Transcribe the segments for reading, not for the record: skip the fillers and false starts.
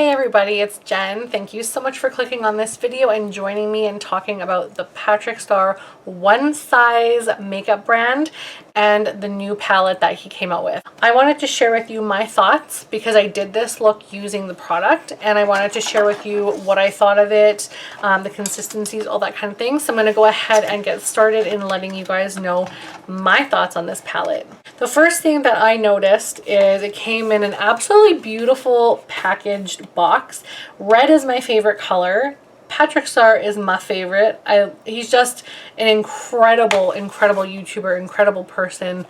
Hey everybody, it's Jen. Thank you so much for clicking on this video and joining me and talking about the Patrick Starrr One Size makeup brand and the new palette that he came out with. I wanted to share with you my thoughts because I did this look using the product, and I wanted to share with you what I thought of it, the consistencies, all that kind of thing. So I'm going to go ahead and get started in letting you guys know my thoughts on this palette. The first thing that I noticed is it came in an absolutely beautiful packaged box. Red is my favorite color. Patrick Starrr is my favorite. He's just an incredible YouTuber, incredible person.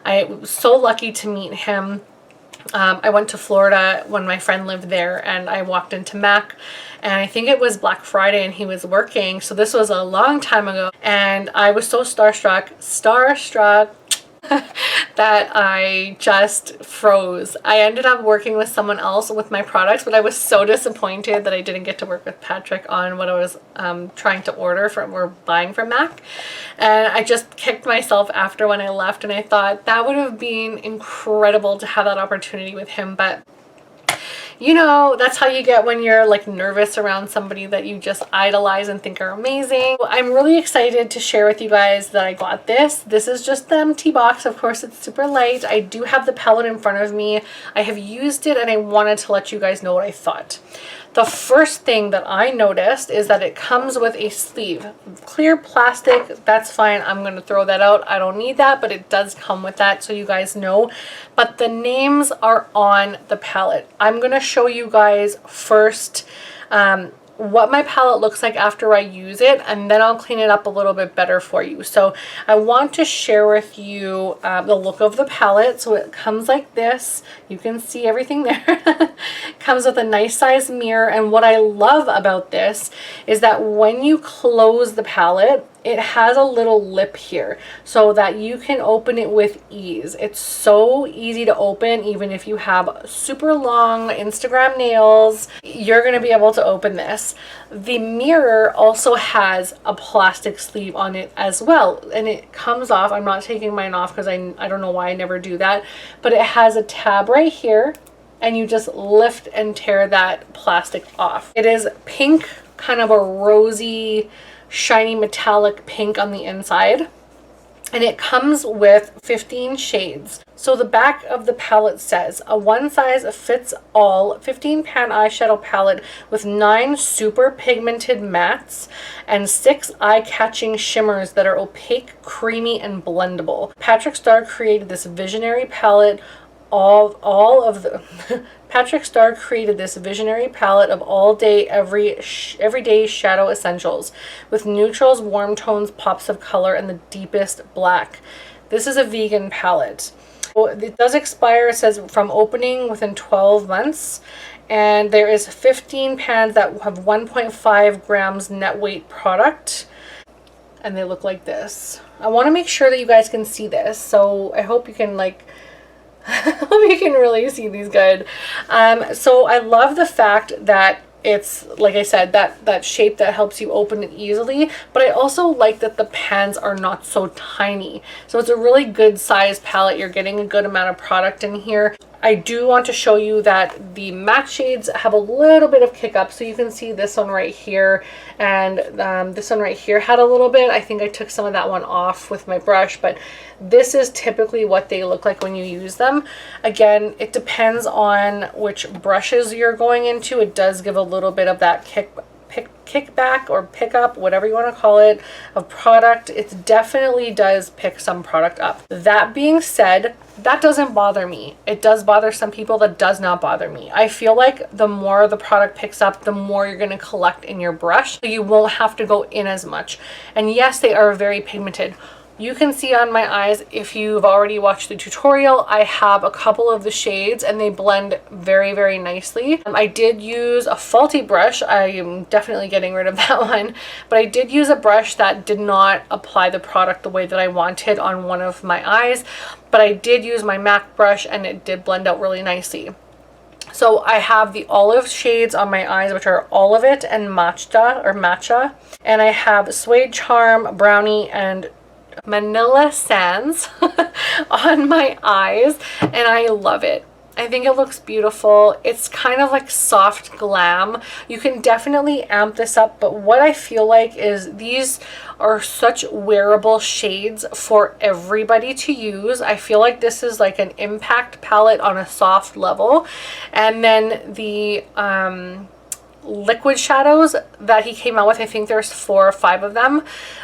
I was so lucky to meet him. I went to Florida when my friend lived there, and I walked into Mac, and I think it was Black Friday and he was working, so this was a long time ago, and I was so starstruck that I just froze. I ended up working with someone else with my products, but I was so disappointed that I didn't get to work with Patrick on what I was trying to order from or buying from Mac. And I just kicked myself after when I left, and I thought that would have been incredible to have that opportunity with him, but you know, that's how you get when you're like nervous around somebody that you just idolize and think are amazing. I'm really excited to share with you guys that I got this. This is just the empty box. Of course, it's super light. I do have the palette in front of me. I have used it, and I wanted to let you guys know what I thought. The first thing that I noticed is that it comes with a sleeve. Clear plastic, that's fine. I'm going to throw that out. I don't need that, but it does come with that, so you guys know. But the names are on the palette. I'm going to show you guys first what my palette looks like after I use it, and then I'll clean it up a little bit better for you. So I want to share with you the look of the palette. So it comes like this. You can see everything there. It comes with a nice size mirror, and what I love about this is that when you close the palette, it has a little lip here so that you can open it with ease. It's so easy to open. Even if you have super long Instagram nails, you're going to be able to open this. The mirror also has a plastic sleeve on it as well, and it comes off. I'm not taking mine off because I don't know why I never do that, but it has a tab right here, and you just lift and tear that plastic off. It is pink, kind of a rosy, shiny metallic pink on the inside, and it comes with 15 shades. So the back of the palette says a one size fits all 15 pan eyeshadow palette with 9 super pigmented mattes and 6 eye-catching shimmers that are opaque, creamy, and blendable. Patrick Starrr created this visionary palette of Patrick Starrr created this visionary palette of all-day, everyday shadow essentials with neutrals, warm tones, pops of color, and the deepest black. This is a vegan palette. It does expire, it says, from opening within 12 months, and there is 15 pans that have 1.5 grams net weight product, and they look like this. I want to make sure that you guys can see this, so I hope you can hope you can really see these good. So I love the fact that it's, like I said, that shape that helps you open it easily, but I also like that the pans are not so tiny. So it's a really good size palette. You're getting a good amount of product in here. I do want to show you that the matte shades have a little bit of kick up. So you can see this one right here, and this one right here had a little bit. I think I took some of that one off with my brush, but this is typically what they look like when you use them. Again, it depends on which brushes you're going into. It does give a little bit of that kickback or pickup, whatever you want to call it, of product. It definitely does pick some product up. That being said, that doesn't bother me. It does bother some people. That does not bother me. I feel like the more the product picks up, the more you're going to collect in your brush, so you won't have to go in as much. And yes, they are very pigmented. You can see on my eyes, if you've already watched the tutorial, I have a couple of the shades and they blend very nicely. I did use a faulty brush. I am definitely getting rid of that one, but I did use a brush that did not apply the product the way that I wanted on one of my eyes, but I did use my MAC brush and it did blend out really nicely. So I have the olive shades on my eyes, which are Olive It and Matcha, and I have Suede Charm, Brownie, and Manila Sands on my eyes, and I love it. I think it looks beautiful. It's kind of like soft glam. You can definitely amp this up, but what I feel like is these are such wearable shades for everybody to use. I feel like this is like an impact palette on a soft level. And then the liquid shadows that he came out with, I think there's 4 or 5 of them.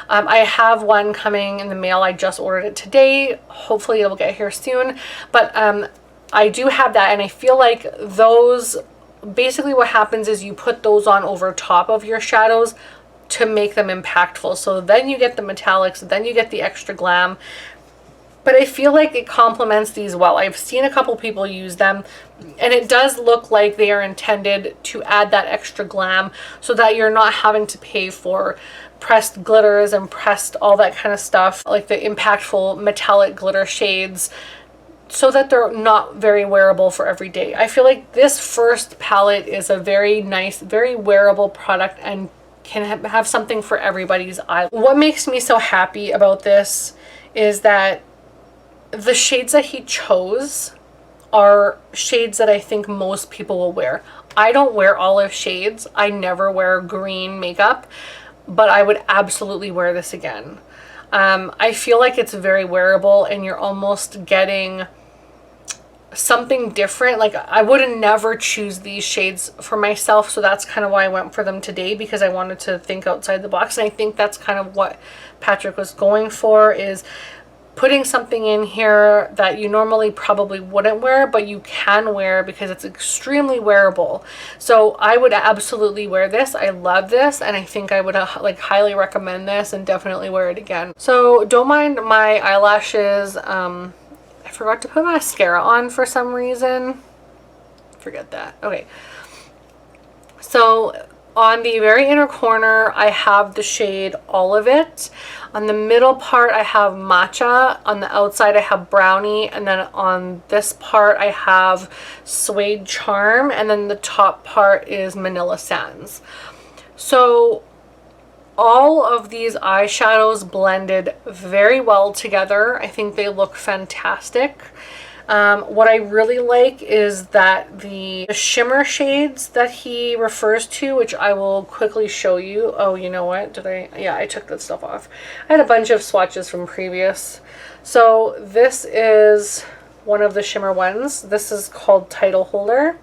I have one coming in the mail. I just ordered it today. Hopefully it will get here soon. But I do have that, and I feel like those, basically what happens is you put those on over top of your shadows to make them impactful. So then you get the metallics, then you get the extra glam. But I feel like it complements these well. I've seen a couple people use them, and it does look like they are intended to add that extra glam so that you're not having to pay for pressed glitters and pressed all that kind of stuff, like the impactful metallic glitter shades, so that they're not very wearable for every day. I feel like this first palette is a very nice, very wearable product and can have something for everybody's eye. What makes me so happy about this is that the shades that he chose are shades that I think most people will wear. I don't wear olive shades. I never wear green makeup, but I would absolutely wear this again. I feel like it's very wearable, and you're almost getting something different. Like, I would never choose these shades for myself, so that's kind of why I went for them today, because I wanted to think outside the box. And I think that's kind of what Patrick was going for, is putting something in here that you normally probably wouldn't wear, but you can wear because it's extremely wearable. So I would absolutely wear this. I love this, and I think I would like highly recommend this and definitely wear it again. So don't mind my eyelashes. I forgot to put mascara on for some reason. Forget that. Okay. So on the very inner corner, I have the shade All of It. On the middle part, I have Matcha. On the outside, I have Brownie. And then on this part, I have Suede Charm. And then the top part is Manila Sands. So all of these eyeshadows blended very well together. I think they look fantastic. What I really like is that the shimmer shades that he refers to, which I will quickly show you. Oh, you know what? Yeah, I took that stuff off. I had a bunch of swatches from previous. So this is one of the shimmer ones. This is called Title Holder.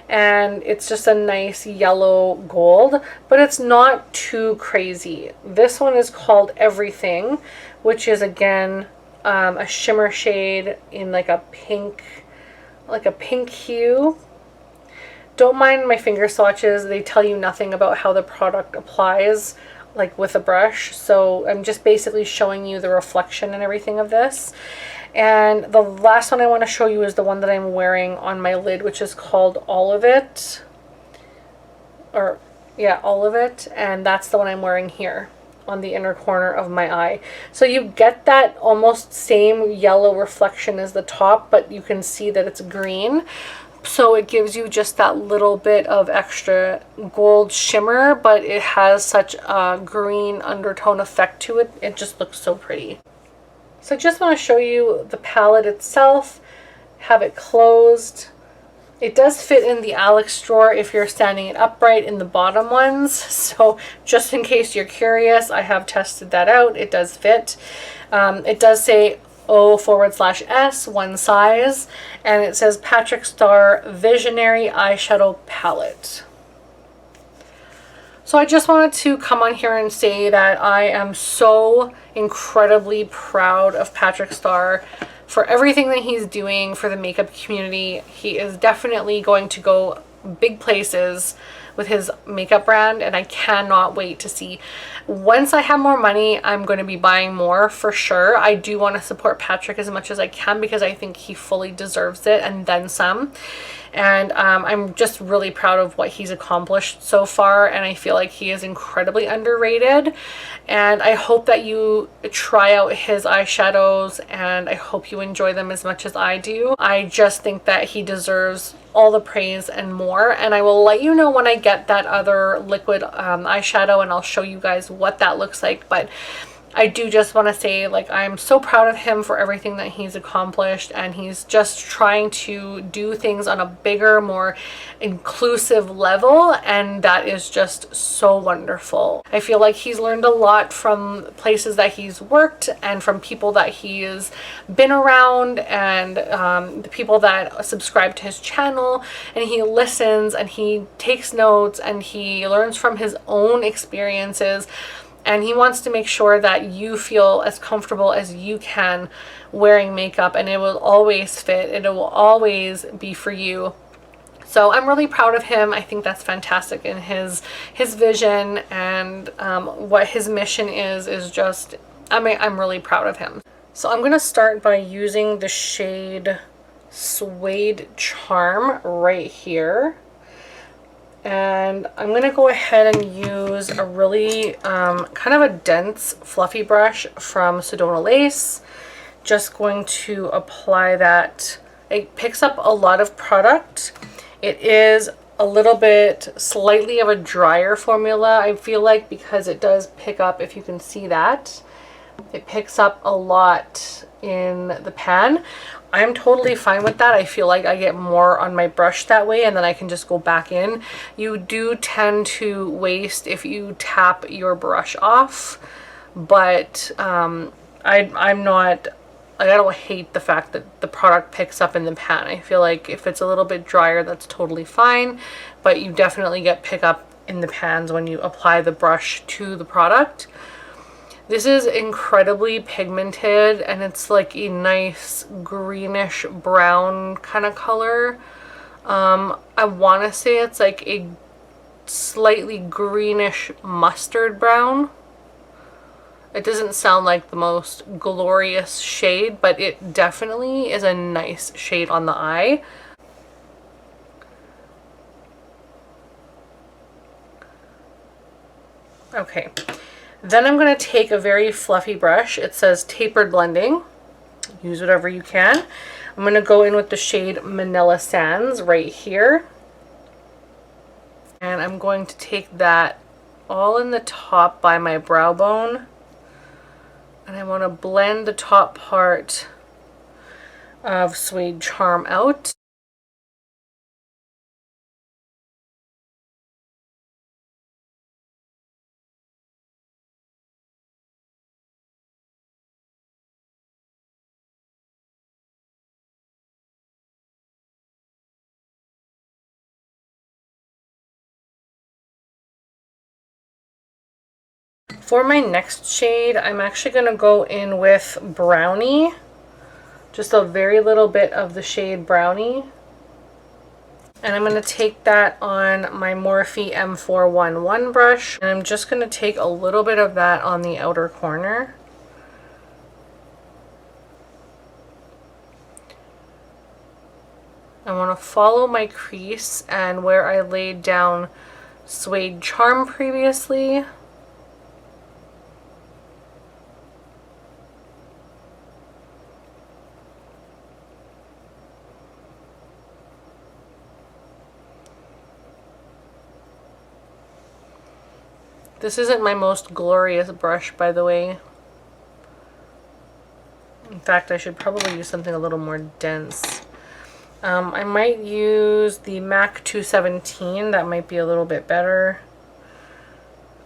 And it's just a nice yellow gold, but it's not too crazy. This one is called Everything, which is again a shimmer shade in like a pink hue. Don't mind my finger swatches. They tell you nothing about how the product applies, like with a brush. So I'm just basically showing you the reflection and everything of this. And the last one I want to show you is the one that I'm wearing on my lid, which is called All of It. Or, yeah, All of It. And that's the one I'm wearing here on the inner corner of my eye. So you get that almost same yellow reflection as the top, but you can see that it's green. So it gives you just that little bit of extra gold shimmer, but it has such a green undertone effect to it. It just looks so pretty. So I just want to show you the palette itself, have it closed. It does fit in the Alex drawer if you're standing it upright in the bottom ones. So just in case you're curious, I have tested that out. It does fit. It does say O/S, one size, and it says Patrick Starrr Visionary Eyeshadow Palette. So I just wanted to come on here and say that I am so incredibly proud of Patrick Starrr for everything that he's doing for the makeup community. He is definitely going to go big places with his makeup brand, and I cannot wait to see. Once I have more money, I'm going to be buying more for sure. I do want to support Patrick as much as I can because I think he fully deserves it and then some. And I'm just really proud of what he's accomplished so far, and I feel like he is incredibly underrated. And I hope that you try out his eyeshadows, and I hope you enjoy them as much as I do. I just think that he deserves all the praise and more, and I will let you know when I get that other liquid eyeshadow, and I'll show you guys what that looks like. But I do just want to say, like, I'm so proud of him for everything that he's accomplished, and he's just trying to do things on a bigger, more inclusive level, and that is just so wonderful. I feel like he's learned a lot from places that he's worked and from people that he's been around, and the people that subscribe to his channel, and he listens and he takes notes and he learns from his own experiences. And he wants to make sure that you feel as comfortable as you can wearing makeup, and it will always fit. It will always be for you. So I'm really proud of him. I think that's fantastic, in his vision, and what his mission is just, I'm really proud of him. So I'm going to start by using the shade Suede Charm right here. And I'm going to go ahead and use a really kind of a dense fluffy brush from Sedona Lace. Just going to apply that. It picks up a lot of product. It is a little bit slightly of a drier formula, I feel like, because it does pick up, if you can see that, it picks up a lot in the pan. I'm totally fine with that. I feel like I get more on my brush that way, and then I can just go back in. You do tend to waste if you tap your brush off, but I'm not, like, I don't hate the fact that the product picks up in the pan. I feel like if it's a little bit drier, that's totally fine, but you definitely get pick up in the pans when you apply the brush to the product. This is incredibly pigmented, and it's like a nice greenish brown kind of color. I want to say it's like a slightly greenish mustard brown. It doesn't sound like the most glorious shade, but it definitely is a nice shade on the eye. Okay. Then I'm going to take a very fluffy brush. It says tapered blending. Use whatever you can. I'm going to go in with the shade Manila Sands right here. And I'm going to take that all in the top by my brow bone. And I want to blend the top part of Suede Charm out. For my next shade, I'm actually going to go in with Brownie. Just a very little bit of the shade Brownie. And I'm going to take that on my Morphe M411 brush. And I'm just going to take a little bit of that on the outer corner. I want to follow my crease and where I laid down Suede Charm previously. This isn't my most glorious brush, by the way. In fact, I should probably use something a little more dense. I might use the MAC 217. That might be a little bit better.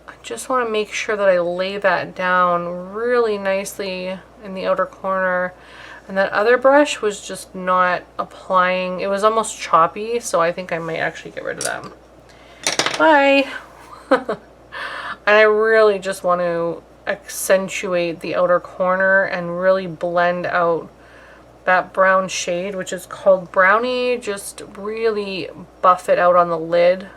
I just want to make sure that I lay that down really nicely in the outer corner. And that other brush was just not applying. It was almost choppy, so I think I might actually get rid of them. Bye! And I really just want to accentuate the outer corner and really blend out that brown shade, which is called Brownie. Just really buff it out on the lid.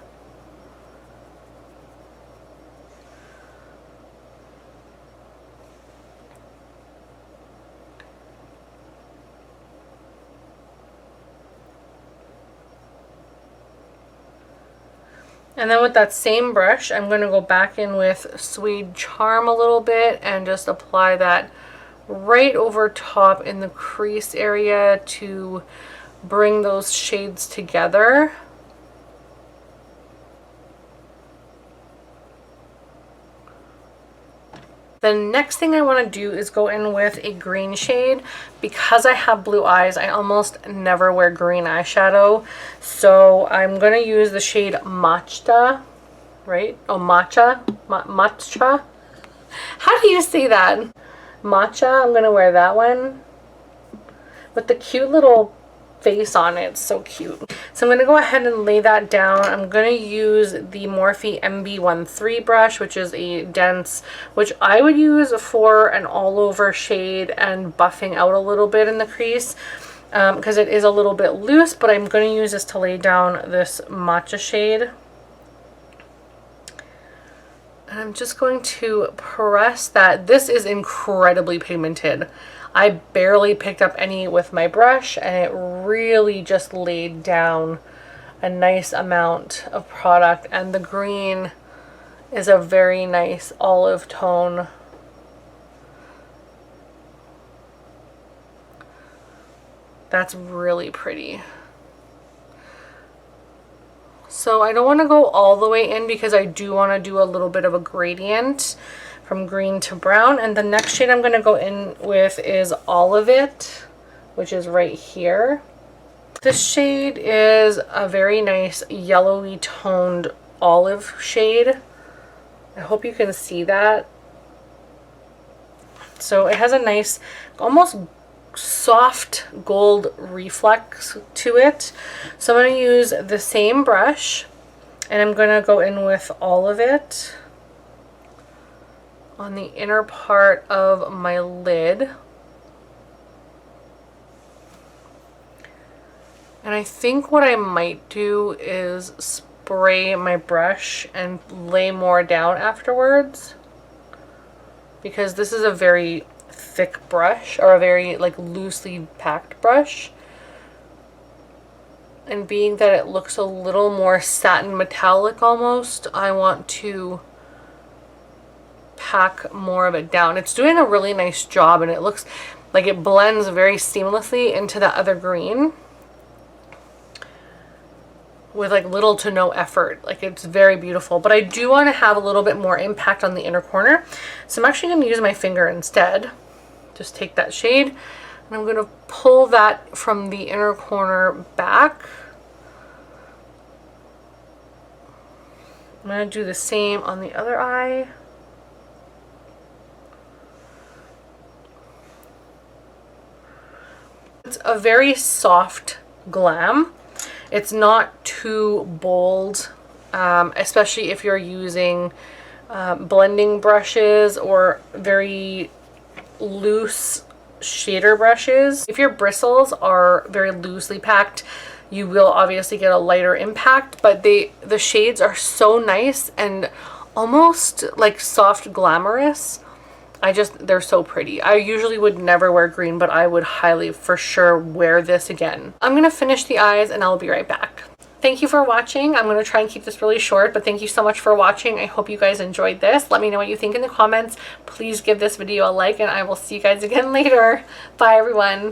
And then with that same brush, I'm going to go back in with Suede Charm a little bit and just apply that right over top in the crease area to bring those shades together. The next thing I want to do is go in with a green shade. Because I have blue eyes, I almost never wear green eyeshadow. So I'm going to use the shade Matcha, right? Oh, Matcha? Matcha? How do you say that? Matcha, I'm going to wear that one. With the cute little face on it. It's so cute. So I'm going to go ahead and lay that down. I'm going to use the Morphe MB13 brush, which is a dense, which I would use for an all over shade and buffing out a little bit in the crease because it is a little bit loose, but I'm going to use this to lay down this matcha shade. And I'm just going to press that. This is incredibly pigmented. I barely picked up any with my brush, and it really just laid down a nice amount of product. And the green is a very nice olive tone. That's really pretty. So I don't want to go all the way in because I do want to do a little bit of a gradient from green to brown. And the next shade I'm going to go in with is Olive It, which is right here. This shade is a very nice yellowy toned olive shade. I hope you can see that. So it has a nice, almost soft gold reflex to it. So I'm going to use the same brush and I'm going to go in with Olive It on the inner part of my lid. And I think what I might do is spray my brush and lay more down afterwards, because this is a very thick brush, or a very like loosely packed brush. And being that it looks a little more satin metallic almost, I want to pack more of it down. It's doing a really nice job and it looks like it blends very seamlessly into the other green with like little to no effort. Like, it's very beautiful, but I do want to have a little bit more impact on the inner corner. So I'm actually going to use my finger instead. Just take that shade and I'm going to pull that from the inner corner back. I'm going to do the same on the other eye. It's a very soft glam. It's not too bold, especially if you're using blending brushes or very loose shader brushes. If your bristles are very loosely packed, you will obviously get a lighter impact, but the shades are so nice and almost like soft glamorous. They're so pretty. I usually would never wear green, but I would highly for sure wear this again. I'm gonna finish the eyes and I'll be right back. Thank you for watching. I'm going to try and keep this really short, but thank you so much for watching. I hope you guys enjoyed this. Let me know what you think in the comments. Please give this video a like and I will see you guys again later. Bye everyone.